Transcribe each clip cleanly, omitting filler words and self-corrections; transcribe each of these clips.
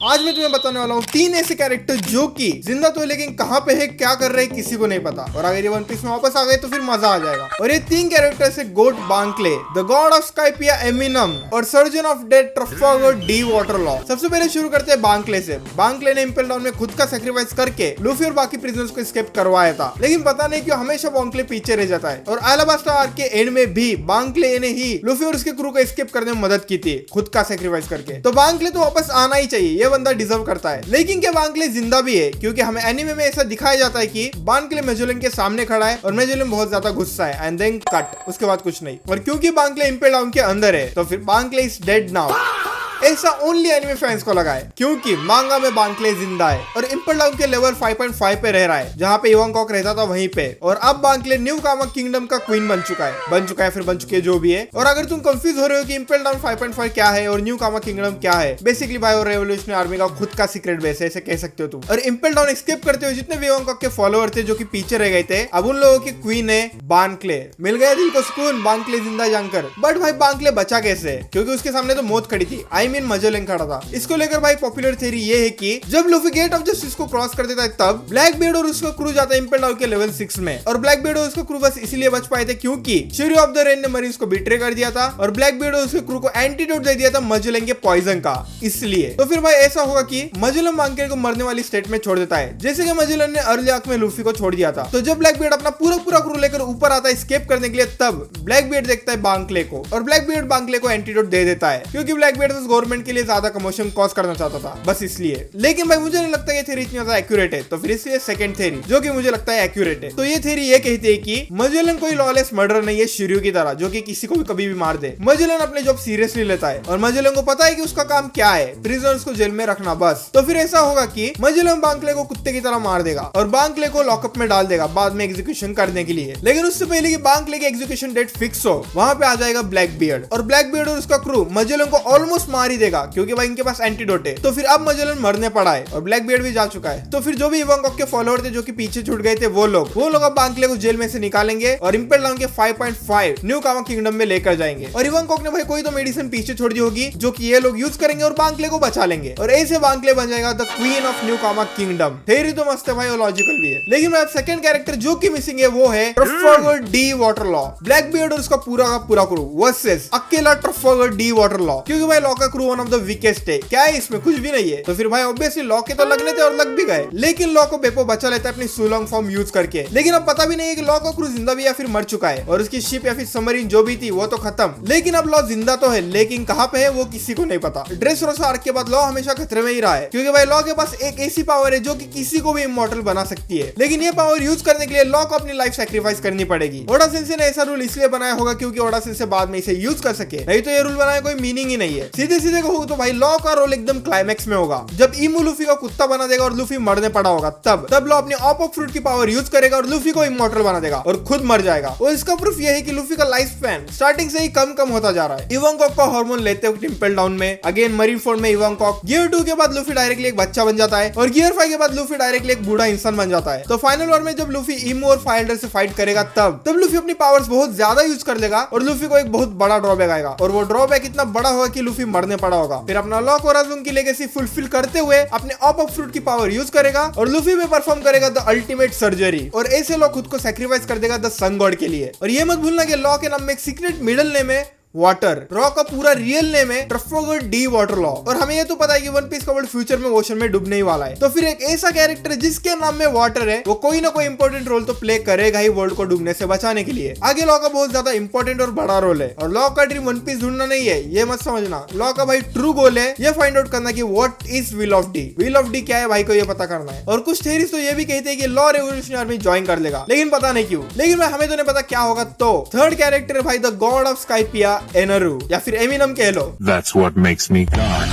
आज मैं तुम्हें बताने वाला हूँ 3 ऐसे कैरेक्टर जो कि जिंदा तो है लेकिन कहाँ पे है, क्या कर रहे हैं, किसी को नहीं पता। और अगर ये वन पीस में वापस आ गए तो फिर मजा आ जाएगा। और ये 3 कैरेक्टर्स है गोट बांकले, द गॉड ऑफ स्काइपिया एमिनम और सर्जन ऑफ डेथ ट्रफाल्गर डी वाटरलॉ। सबसे पहले शुरू करते हैं बांकले से। बांकले ने इंपेल डाउन में खुद का सैक्रिफाइस करके लूफी और बाकी प्रिजनर्स को एस्केप करवाया था, लेकिन पता नहीं क्यों हमेशा बांकले पीछे रह जाता है। और अलाबास्टा आर्क के एंड में भी बांकले ने ही लूफी और उसके क्रू को एस्केप करने में मदद की थी, खुद का सैक्रिफाइस करके। तो बांकले तो वापस आना ही चाहिए, ये बंदा डिजर्व करता है। लेकिन क्या बांकले जिंदा भी है? क्योंकि हमें एनीमे में ऐसा दिखाया जाता है कि बांकले मेजोलन के सामने खड़ा है और मेजोलन बहुत ज्यादा गुस्सा है एंड देन कट, उसके बाद कुछ नहीं। और क्योंकि बांकले इंपेल डाउन के अंदर है तो फिर बांकले इज डेड नाउ। ऐसा ओनली एनिमे फैंस को लगा है, क्योंकि मांगा में बांकले जिंदा है और इंपेल डाउन के लेवल 5.5 पे रह रहा है, जहाँ पे इवांगकॉक रहता था वहीं पे। और अब बांकले न्यू कामा किंगडम का क्वीन बन चुका है, फिर बन चुके जो भी है। और अगर तुम कंफ्यूज हो रहे हो कि इंपेल डाउन 5.5 क्या है और न्यू कामा किंगडम क्या है, बेसिकली बायो रेवोल्यूशनरी आर्मी का खुद का सीक्रेट बेस है, ऐसे कह सकते हो तुम। और इंपेल डाउन एस्केप करते हुए जितने भी इवांगकॉक के फॉलोअर थे जो कि पीछे रह गए थे, अब उन लोगों की क्वीन है बांकले। मिल गया दिल को सुकून बांकले जिंदा जानकर। बट भाई बांकले बचा कैसे? क्योंकि उसके सामने तो मौत खड़ी थी, आई मीन मेजोलन खड़ा था। इसको लेकर भाई पॉपुलर थ्योरी ये है कि जब लूफी गेट ऑफ जस्टिस को क्रॉस कर देता है तब ब्लैक बियर्ड और उसका क्रू जाता है इंपेल डाउन के लेवल 6 में। और ब्लैक बियर्ड और उसका क्रू बस इसलिए बच पाए थे क्योंकि श्यूरी ऑफ द रेन ने मरीन्स को बिट्रे कर दिया था और ब्लैक बियर्ड और उसके क्रू को एंटीडोट दे दिया था मेजोलन के पॉइजन का, इसलिए। तो फिर भाई ऐसा होगा कि मेजोलन बांकले को मरने वाली स्टेट में छोड़ देता है, जैसे कि मेजोलन ने अर्ली आर्क में लूफी को छोड़ दिया था। तो जब ब्लैक बियर्ड अपना पूरा क्रू लेकर ऊपर आता है एस्केप करने के लिए, तब ब्लैक बियर्ड देखता है बांकले को और ब्लैक बियर्ड बांकले को एंटीडोट दे देता है, क्योंकि ब्लैक बियर्ड गवर्नमेंट के लिए ज्यादा कमोशन कॉज करना चाहता था, बस इसलिए। लेकिन भाई मुझे नहीं लगता ये थ्योरी इतनी ज्यादा एक्यूरेट है, तो फिर इसलिए सेकंड थ्योरी जो कि मुझे लगता है एक्यूरेट है। तो ये थ्योरी ये कहती है कि मेजोलन कोई लॉलेस मर्डर नहीं है शिर्यू की तरह, जो कि किसी को भी कभी भी मार दे। मेजोलन अपने जॉब सीरियसली लेता है और मेजोलन को पता है कि उसका काम क्या है, प्रिजनर्स को जेल में रखना, बस। तो फिर ऐसा होगा कि मेजोलन बांकले को कुत्ते की तरह मार देगा और बांकले को लॉकअप में डाल देगा बाद में एग्जीक्यूशन करने के लिए। लेकिन उससे पहले कि बांकले की एग्जीक्यूशन डेट फिक्स हो, वहां पे आ जाएगा ब्लैक बियर्ड और ब्लैक बियर्ड और उसका क्रू मेजोलन को ऑलमोस्ट मार ही देगा, क्योंकि भाई इनके पास एंटीडोट है। तो फिर अब मेजोलन मरने पड़ा है और ब्लैक बियर्ड भी जा चुका है। तो फिर जो भी इवांगकॉक के फॉलोअर थे जो कि पीछे छूट गए थे, वो लोग अब बांकले को जेल में से निकालेंगे और इंपेल डाउन के 5.5 न्यू कामा किंगडम में लेकर जाएंगे। और इवांगकॉक ने भाई कोई तो मेडिसिन पीछे छोड़ दी होगी जो कि ये लोग यूज करेंगे और बांकले को बचा लेंगे, और ऐसे बांकले बन जाएगा the queen of new Kama kingdom. Theory तो मस्त है भाई और लॉजिकल भी है। लेकिन मैं अब सेकंड कैरेक्टर जो कि मिसिंग है वो है ट्रफाल्गर डी वाटरलॉ। ब्लैक बियर्ड और उसका पूरा क्रू वर्सेस अकेला ट्रफाल्गर डी वाटरलॉ, क्योंकि भाई लॉ का crew one of the weakest है। क्या है इसमें? कुछ भी नहीं है। तो फिर भाई ऑब्वियसली लॉ के तो लगने थे और लग भी गए, लेकिन लॉ को बेपो बचा लेता है अपनी सुलोंग फॉर्म यूज करके। लेकिन अब पता भी नहीं है कि लॉ का क्रू जिंदा भी या फिर मर चुका है, और उसकी शिप या फिर सबमरीन जो भी थी वो तो खत्म। लेकिन अब लॉ जिंदा तो है, लेकिन कहाँ पे है वो किसी को नहीं पता। ड्रेसरोसा आर्क के बाद लॉ हमेशा खतरे में ही रहा है, क्योंकि भाई लॉ के पास एक ऐसी पावर है जो कि किसी को भी इमॉर्टल बना सकती है। लेकिन ये पावर यूज करने के लिए लॉ को अपनी लाइफ सैक्रिफाइस करनी पड़ेगी। ओडा सेंसे ने ऐसा रूल इसलिए बनाया होगा क्योंकि ओडा सेंसे बाद में इसे यूज कर सके, नहीं तो ये रूल बनाने कोई मीनिंग ही नहीं है। सीधे सीधे कहूँ तो भाई लॉ का रोल एकदम क्लाइमैक्स में होगा, जब इमू लूफी का कुत्ता बना देगा और लूफी मरने पड़ा होगा, तब लॉ अपने ऑप ऑफ फ्रूट की पावर यूज करेगा और लूफी को इमॉर्टल बना देगा और खुद मर जाएगा। और इसका प्रूफ ये है कि लूफी का लाइफ स्पैन स्टार्टिंग से ही कम होता जा रहा है। इवांगकॉक का हार्मोन लेते हुए इंपेल डाउन में अगेन मरीन फोर्ड में इवांगकॉक, गियर 2 के बाद लूफी डायरेक्टली एक बच्चा बन जाता है और गियर 5 के बाद लूफी डायरेक्टली एक बूढ़ा इंसान बन जाता है। तो फाइनल वॉर में जब लूफी इमू और फायर से फाइट करेगा, तब लूफी अपनी पावर्स बहुत ज्यादा यूज कर लेगा और लूफी को एक बहुत बड़ा ड्रॉबैक आएगा, और वो ड्रॉबैक इतना बड़ा होगा कि लूफी मरने पड़ा होगा। फिर अपना लॉ कोराजुन की लेगेसी फुलफिल करते हुए अपने ऑप ऑफ फ्रूट की पावर यूज करेगा और लूफी में परफॉर्म करेगा द अल्टीमेट सर्जरी, और ऐसे लॉ खुद को सैक्रिफाइस कर देगा द सन गॉड के लिए। और ये मत भूलना कि लॉ के नाम में एक सीक्रेट मिडिल नेम है वाटर। रॉ का पूरा रियल नेम है ट्रफाल्गर डी वाटरलॉ, और हमें ये तो पता है कि वन पीस का वर्ल्ड फ्यूचर में ओशन में डूबने ही वाला है। तो फिर एक ऐसा कैरेक्टर जिसके नाम में वाटर है, वो कोई ना कोई इंपॉर्टेंट रोल तो प्ले करेगा ही वर्ल्ड को डूबने से बचाने के लिए। आगे लॉ का बहुत ज्यादा इंपॉर्टेंट और बड़ा रोल है, और लॉ का ड्रीम वन पीस ढूंढना नहीं है, ये मत समझना। लॉ का भाई ट्रू गोल है ये फाइंड आउट करना कि what is will of D. Will of D क्या है भाई को ये पता करना है। और कुछ थ्योरीज तो ये भी कहते हैं कि लॉ रेवोल्यूशनरी आर्मी ज्वाइन कर लेगा, लेकिन पता नहीं क्यों। लेकिन भाई हमें तो नहीं पता क्या होगा। तो थर्ड कैरेक्टर भाई द गॉड ऑफ स्काइपिया एनरू, या फिर एमिनम कह लो। That's what makes me God.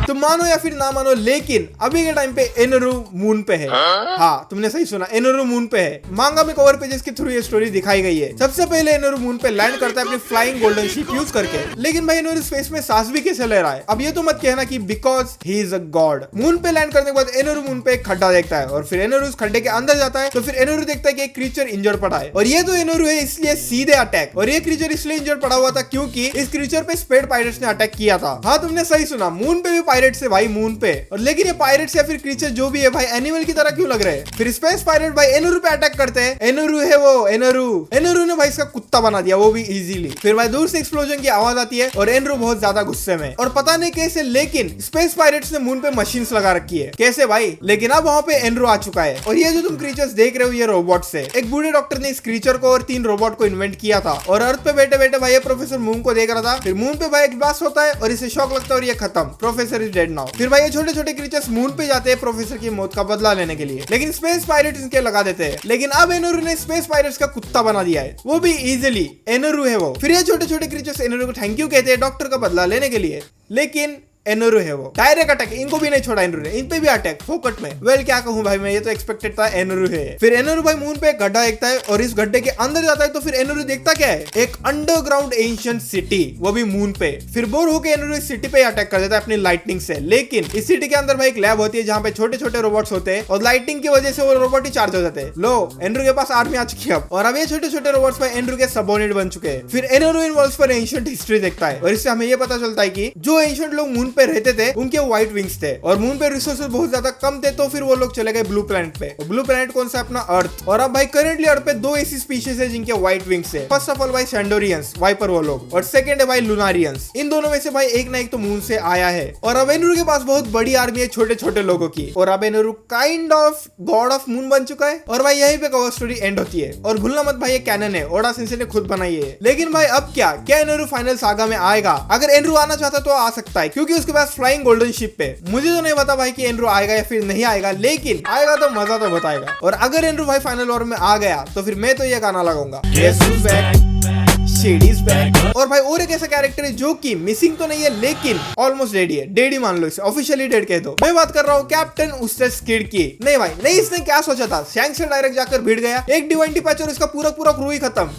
तो तुम मानो या फिर ना मानो, लेकिन अभी के टाइम पे एनोरू मून पे है। हाँ, तुमने सही सुना, एनोरू मून पे है। मांगा में कवर पेजेस के थ्रू ये स्टोरी दिखाई गई है। सबसे पहले एनोरू मून पे लैंड करता है अपनी फ्लाइंग गोल्डन शिप यूज करके, लेकिन भाई एनोरू स्पेस में सांस भी कैसे ले रहा है? अब ये तो मत कहना कि because he is a God. Moon पे लैंड करने के बाद एनोरू मून पे एक खड्डा देखता है और फिर एनोरू उस खड्डे के अंदर जाता है। तो फिर एनोरू देखता है कि एक क्रीचर इंजर्ड पड़ा है और ये तो एनोरू है, इसलिए सीधे अटैक। और ये क्रीचर इसलिए इंजर्ड पड़ा हुआ था क्योंकि इस क्रीचर पे स्पेड पायरेट्स ने अटैक किया था। हाँ, तुमने सही सुना, मून पे भी पायरेट्स है भाई, मून पे। और लेकिन ये पायरेट्स या फिर क्रीचर जो भी है भाई, एनिमल की तरह क्यों लग रहे हैं? फिर स्पेस पायरेट भाई एनोरू पे अटैक करते हैं। एनोरू है वो, एनोरू ने भाई इसका कुत्ता बना दिया, वो भी इजीली। फिर भाई दूर से एक्सप्लोजन की आवाज आती है और एनोरू बहुत ज्यादा गुस्से में, और पता नहीं कैसे, लेकिन स्पेस पायरेट्स ने मून पे मशीन्स लगा रखी है। कैसे भाई? लेकिन अब वहां पे एनोरू आ चुका है और ये जो तुम क्रीचर्स देख रहे हो ये रोबोट्स है। एक बूढ़े डॉक्टर ने इस क्रीचर को और 3 रोबोट को इन्वेंट किया था और अर्थ पे बैठे बैठे भाई ये प्रोफेसर मून को देख रहा था। फिर मून पे भाई एक ब्लास्ट होता है और इसे शॉक लगता है और ये खत्म, प्रोफेसर इज डेड नाउ। फिर भाई ये छोटे छोटे क्रीचर्स मून पे जाते हैं प्रोफेसर की मौत का बदला लेने के लिए, लेकिन स्पेस पायरेट्स इनके लगा देते हैं। लेकिन अब एनोरू ने स्पेस पायरेट्स का कुत्ता बना दिया है, वो भी इजीली। एनोरू है वो। फिर ये छोटे छोटे क्रीचर्स एनोरू को थैंक यू कहते हैं डॉक्टर का बदला लेने के लिए, लेकिन एनोरू है वो। डायरेक्ट अटैक, इनको भी नहीं छोड़ा एनोरू ने, इन पे भी अटैक फोकट में। वेल क्या कहूं भाई मैं, ये तो एक्सपेक्टेड था, एनोरू है। फिर एनोरू भाई मून पे एक गड्ढा देखता है और इस गड्ढे के अंदर जाता है। तो फिर एनोरू देखता क्या है? एक अंडरग्राउंड एंशिएंट सिटी, वो भी मून पे। फिर बोर होकर एनोरू इस सिटी पे अटैक कर देता है अपनी लाइटनिंग से। लेकिन इस सिटी के अंदर भाई एक लैब होती है जहां पे छोटे छोटे रोबोट्स होते हैं और लाइटिंग की वजह से वो रोबोट ही चार्ज हो जाते हैं। लो, एनोरू के पास आर्मी आ चुकी है अब, और अब ये छोटे छोटे रोबोट्स भाई एनोरू के सबऑर्डिनेट बन चुके हैं। फिर एनोरू इन वर्ल्ड्स पर एंशिएंट हिस्ट्री देखता है और इससे हमें ये पता चलता है कि जो एंशिएंट लोग मून पे रहते थे उनके व्हाइट विंग्स थे और मून पे रिसोर्सेज बहुत ज्यादा कम थे, तो फिर वो लोग चले गए ब्लू प्लैनेट पे। ब्लू प्लैनेट कौन सा? अपना अर्थ। और अब भाई करेंटली अर्थ पे 2 ऐसी स्पीशीज है जिनके व्हाइट विंग्स है। फर्स्ट ऑफ ऑल भाई सैंडोरियंस, वाइपर वो लोग, और सेकंड है भाई लुनारियंस। इन दोनों में से भाई एक ना एक तो मून से आया है। और अब एनोरू के पास बहुत बड़ी आर्मी है छोटे छोटे लोगों की, और अब एनोरू kind of god of moon बन चुका है। और भाई यहीं पे कवर स्टोरी एंड होती है। और भूलना मत भाई ये कैनन है, ओडा सेंसेई ने खुद बनाई है। लेकिन भाई अब क्या एनोरू फाइनल सागा में आएगा? अगर एनोरू आना चाहता तो आ सकता है, क्योंकि उसके पास फ्लाइंग गोल्डन शिप पे। मुझे तो नहीं पता भाई कि एनोरू आएगा या फिर नहीं आएगा, लेकिन आएगा तो मजा तो बताएगा। और अगर एनोरू भाई फाइनल वॉर में आ गया तो फिर मैं तो ये गाना लगाऊंगा, शेडीज बैक। और भाई और एक ऐसा कैरेक्टर है जो कि मिसिंग तो नहीं है लेकिन ऑलमोस्ट डेड है। डेड ही मान लो इसे, ऑफिशियली डेड कह दो। मैं बात कर रहा हूँ कैप्टन उस्टेस किड की। नहीं भाई नहीं, इसने क्या सोचा था? शैंक से डायरेक्ट जाकर भिड़ गया, एक डिवाइनिटी पैच और इसका पूरा पूरा क्रू ही खत्म।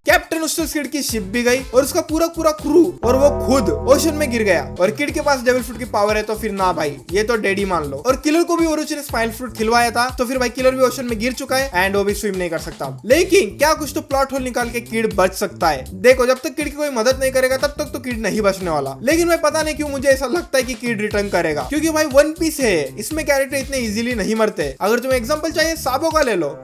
कैप्टन उस्टेस किड की शिप भी गई और उसका पूरा पूरा क्रू, और वो खुद ओशन में गिर गया। और किड के पास डेविल फ्रूट की पावर है तो फिर ना भाई, ये तो डेड ही मान लो। और किलर को भी ओरोची ने स्पाइनल फ्रूट खिलवाया था, तो फिर भाई किलर भी ओशन में गिर चुका है एंड वो भी स्विम नहीं कर सकता। लेकिन क्या कुछ तो प्लॉट होल निकाल के किड बच सकता है। देखो जब तक किड की कोई मदद नहीं करेगा तब तक तो किड नहीं बचने वाला। लेकिन भाई पता नहीं क्यों मुझे ऐसा लगता है कि किड रिटर्न करेगा, क्योंकि भाई वन पीस है, इसमें कैरेक्टर इतने इजीली नहीं मरते। अगर तुम्हें एग्जांपल चाहिए साबो का ले लो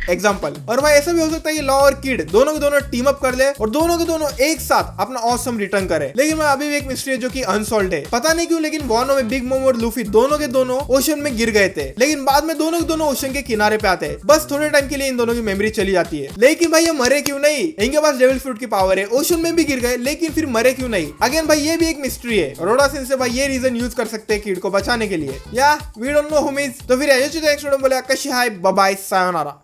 एग्जाम्पल। और भाई ऐसा भी हो सकता है कि लॉ और किड दोनों के दोनों टीम अप कर ले और दोनों के दोनों एक साथ अपना ऑसम रिटर्न करे। लेकिन भाई अभी भी एक मिस्ट्री है जो कि अनसॉल्व्ड है। पता नहीं क्यों, लेकिन वानो में बिग मोम और लूफी दोनों के दोनों ओशन में गिर गए थे, लेकिन बाद में दोनों के दोनों ओशन के किनारे पे आते हैं। बस थोड़े टाइम के लिए इन दोनों की मेमोरी चली जाती है। लेकिन भाई ये मरे क्यों नहीं? इनके पास डेविल फ्रूट की पावर है, ओशन में भी गिर गए, लेकिन फिर मरे क्यों नहीं? अगेन भाई ये भी एक मिस्ट्री है। रोडा सेंसेई भाई ये रीजन यूज कर सकते हैं किड को बचाने के लिए, या वी डोंट नो होमीज। तो फिर नेक्स्ट वीडियो बोले आकाशी हाय बाय बाय सायोनारा।